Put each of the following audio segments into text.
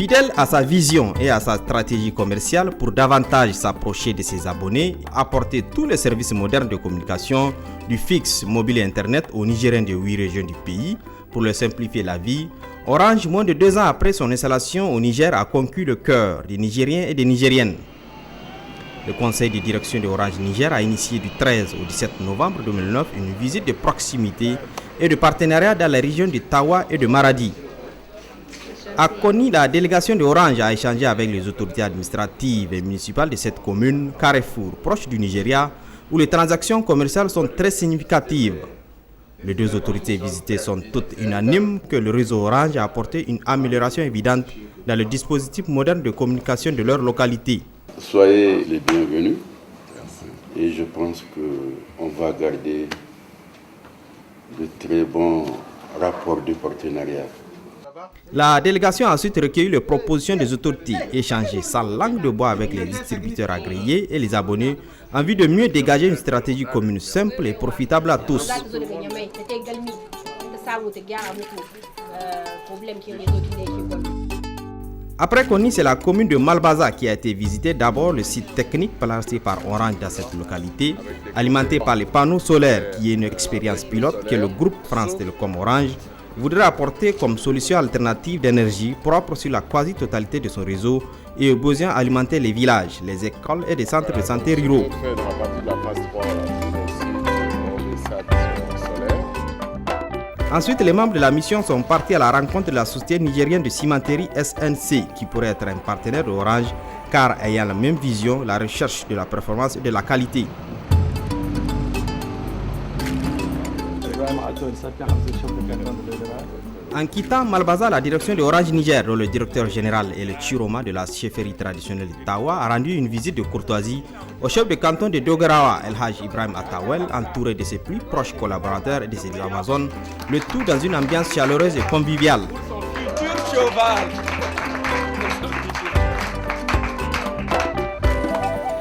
Fidèle à sa vision et à sa stratégie commerciale pour davantage s'approcher de ses abonnés, apporter tous les services modernes de communication, du fixe, mobile et internet aux Nigériens de 8 régions du pays pour leur simplifier la vie, Orange, moins de 2 ans après son installation au Niger, a conquis le cœur des Nigériens et des Nigériennes. Le conseil de direction de Orange Niger a initié du 13 au 17 novembre 2009 une visite de proximité et de partenariat dans la région de Tawa et de Maradi. À Koni, la délégation de Orange a échangé avec les autorités administratives et municipales de cette commune, Carrefour, proche du Nigeria, où les transactions commerciales sont très significatives. Les deux autorités visitées sont toutes unanimes que le réseau Orange a apporté une amélioration évidente dans le dispositif moderne de communication de leur localité. Soyez les bienvenus et je pense qu'on va garder de très bons rapports de partenariat. La délégation a ensuite recueilli les propositions des autorités, échangé sa langue de bois avec les distributeurs agréés et les abonnés en vue de mieux dégager une stratégie commune simple et profitable à tous. Après Koni, c'est la commune de Malbaza qui a été visitée. D'abord, le site technique placé par Orange dans cette localité, alimenté par les panneaux solaires, qui est une expérience pilote que le groupe France Télécom Orange voudrait apporter comme solution alternative d'énergie propre sur la quasi-totalité de son réseau et aux besoins alimenter les villages, les écoles et des centres de santé ruraux. Ensuite, les membres de la mission sont partis à la rencontre de la société nigérienne de cimenterie SNC qui pourrait être un partenaire de Orange car ayant la même vision, la recherche de la performance et de la qualité. En quittant Malbaza, la direction de Orange Niger, dont le directeur général est le Chiroma de la chefferie traditionnelle de Tawa, a rendu une visite de courtoisie au chef de canton de Dogarawa, El Haj Ibrahim Atawel, entouré de ses plus proches collaborateurs et de ses Amazones, le tout dans une ambiance chaleureuse et conviviale.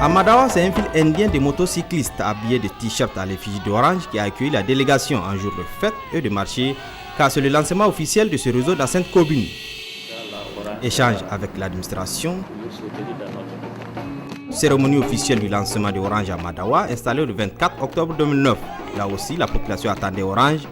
À Madawa, c'est un fil indien de motocyclistes habillés de t-shirts à l'effigie d'Orange qui a accueilli la délégation un jour de fête et de marché, car c'est le lancement officiel de ce réseau dans cette commune. Échange avec l'administration. Cérémonie officielle du lancement de Orange à Madawa, installée le 24 octobre 2009. Là aussi, la population attendait Orange.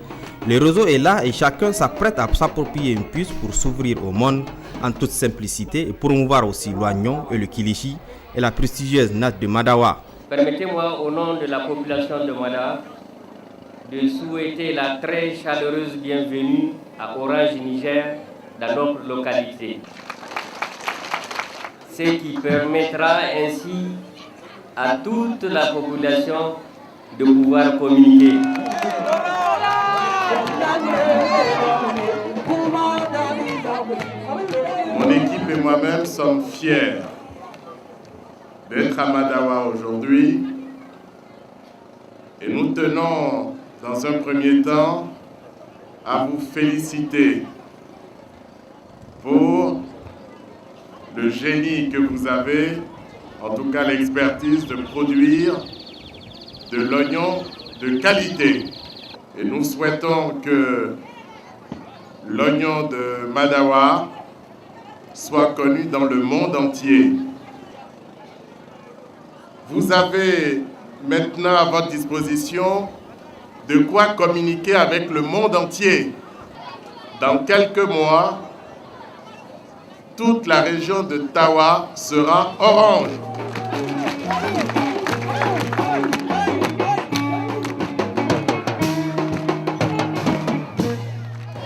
Le réseau est là et chacun s'apprête à s'approprier une puce pour s'ouvrir au monde en toute simplicité et promouvoir aussi l'oignon et le kilichi et la prestigieuse natte de Madawa. Permettez-moi au nom de la population de Madawa de souhaiter la très chaleureuse bienvenue à Orange Niger dans notre localité. Ce qui permettra ainsi à toute la population de pouvoir communiquer. Mon équipe et moi-même sommes fiers d'être à Madawa aujourd'hui et nous tenons dans un premier temps à vous féliciter pour le génie que vous avez, en tout cas l'expertise de produire de l'oignon de qualité. Et nous souhaitons que l'oignon de Madawa soit connu dans le monde entier. Vous avez maintenant à votre disposition de quoi communiquer avec le monde entier. Dans quelques mois, toute la région de Tawa sera orange.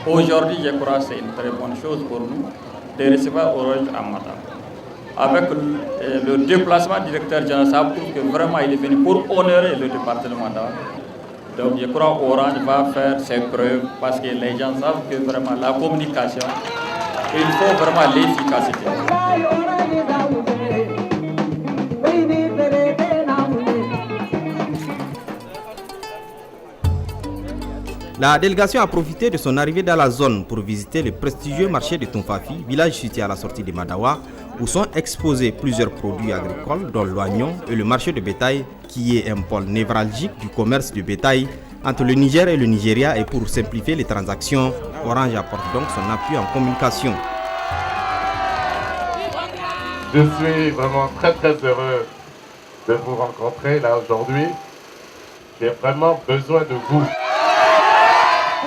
Aujourd'hui, je crois que c'est une très bonne chose pour nous de recevoir Orange à Madawa. Avec le déplacement du directeur général, ça prouve que vraiment il est venu pour honorer le département d'Orange. Donc je crois qu'Orange va faire ses preuves parce que les gens savent que vraiment la communication, il faut vraiment l'efficacité. La délégation a profité de son arrivée dans la zone pour visiter le prestigieux marché de Tonfafi, village situé à la sortie de Madawa, où sont exposés plusieurs produits agricoles, dont l'oignon et le marché de bétail, qui est un pôle névralgique du commerce de bétail entre le Niger et le Nigeria. Et pour simplifier les transactions, Orange apporte donc son appui en communication. Je suis vraiment très heureux de vous rencontrer là aujourd'hui. J'ai vraiment besoin de vous.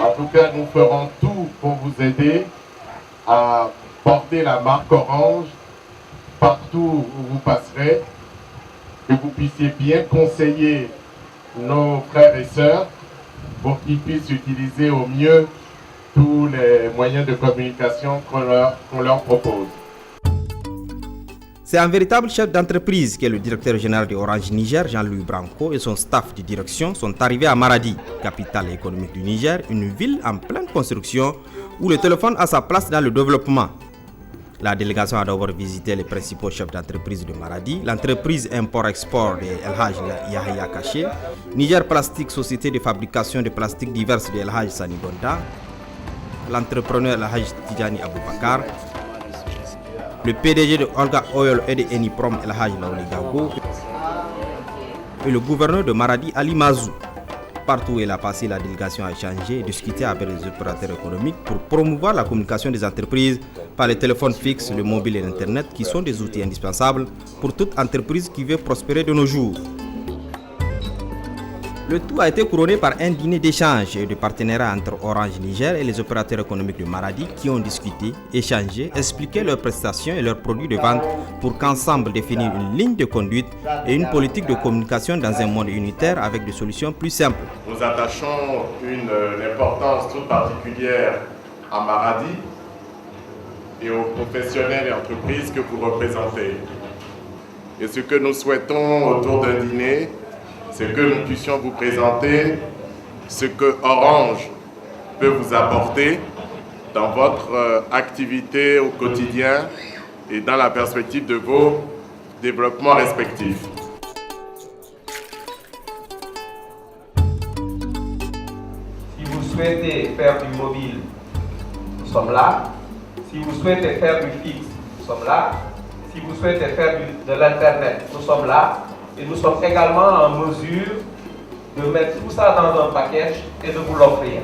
En tout cas, nous ferons tout pour vous aider à porter la marque Orange partout où vous passerez, que vous puissiez bien conseiller nos frères et sœurs pour qu'ils puissent utiliser au mieux tous les moyens de communication qu'on leur propose. C'est un véritable chef d'entreprise que le directeur général de Orange Niger, Jean-Louis Branco, et son staff de direction sont arrivés à Maradi, capitale économique du Niger, une ville en pleine construction où le téléphone a sa place dans le développement. La délégation a d'abord visité les principaux chefs d'entreprise de Maradi, l'entreprise import-export de El Hadj Yahya Kaché, Niger Plastique, société de fabrication de plastique diverses de El Hadj Sani Gonda, l'entrepreneur El Hadj Tidjani Aboubakar, le PDG de Olga Oil et de Eniprom El Hadj Laouli Gago et le gouverneur de Maradi Ali Mazou. Partout où il a passé, la délégation a échangé et discuté avec les opérateurs économiques pour promouvoir la communication des entreprises par les téléphones fixes, le mobile et l'Internet qui sont des outils indispensables pour toute entreprise qui veut prospérer de nos jours. Le tout a été couronné par un dîner d'échange et de partenariat entre Orange Niger et les opérateurs économiques de Maradi qui ont discuté, échangé, expliqué leurs prestations et leurs produits de vente pour qu'ensemble définir une ligne de conduite et une politique de communication dans un monde unitaire avec des solutions plus simples. Nous attachons une importance toute particulière à Maradi et aux professionnels et entreprises que vous représentez. Et ce que nous souhaitons autour d'un dîner, c'est que nous puissions vous présenter ce que Orange peut vous apporter dans votre activité au quotidien et dans la perspective de vos développements respectifs. Si vous souhaitez faire du mobile, nous sommes là. Si vous souhaitez faire du fixe, nous sommes là. Si vous souhaitez faire de l'Internet, nous sommes là. Et nous sommes également en mesure de mettre tout ça dans un package et de vous l'offrir.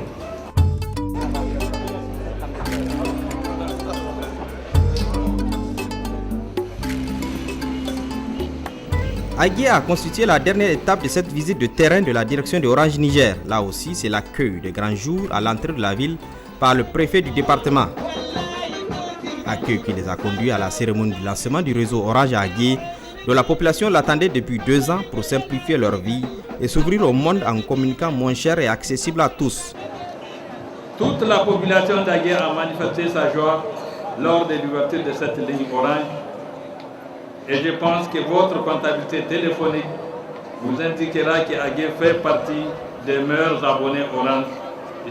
Agué a constitué la dernière étape de cette visite de terrain de la direction de Orange Niger. Là aussi, c'est l'accueil de grands jours à l'entrée de la ville par le préfet du département. Accueil qui les a conduits à la cérémonie du lancement du réseau Orange à Agué, dont la population l'attendait depuis 2 ans pour simplifier leur vie et s'ouvrir au monde en communiquant moins cher et accessible à tous. Toute la population d'Agué a manifesté sa joie lors de l'ouverture de cette ligne Orange. Et je pense que votre comptabilité téléphonique vous indiquera qu'Agué fait partie des meilleurs abonnés Orange.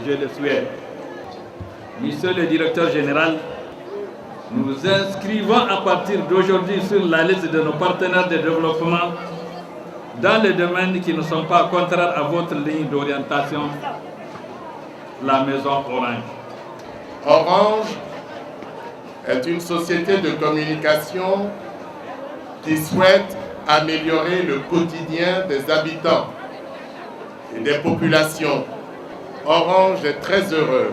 Je le souhaite. Monsieur le directeur général, nous inscrivons à partir d'aujourd'hui sur la liste de nos partenaires de développement dans les domaines qui ne sont pas contraires à votre ligne d'orientation, la maison Orange. Orange est une société de communication qui souhaite améliorer le quotidien des habitants et des populations. Orange est très heureux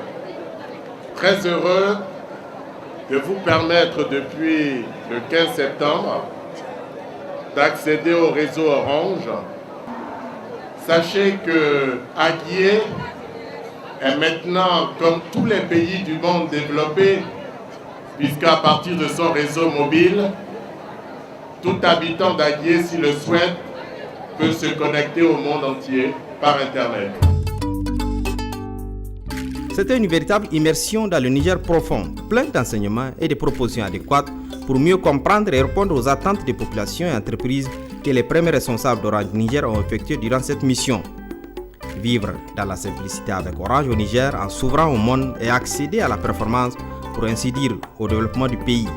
de vous permettre depuis le 15 septembre d'accéder au réseau Orange. Sachez que Agué est maintenant, comme tous les pays du monde développé, puisqu'à partir de son réseau mobile, tout habitant d'Agué, s'il le souhaite, peut se connecter au monde entier par Internet. C'était une véritable immersion dans le Niger profond, plein d'enseignements et de propositions adéquates pour mieux comprendre et répondre aux attentes des populations et entreprises que les premiers responsables d'Orange Niger ont effectuées durant cette mission. Vivre dans la simplicité avec Orange au Niger en s'ouvrant au monde et accéder à la performance, pour ainsi dire, au développement du pays.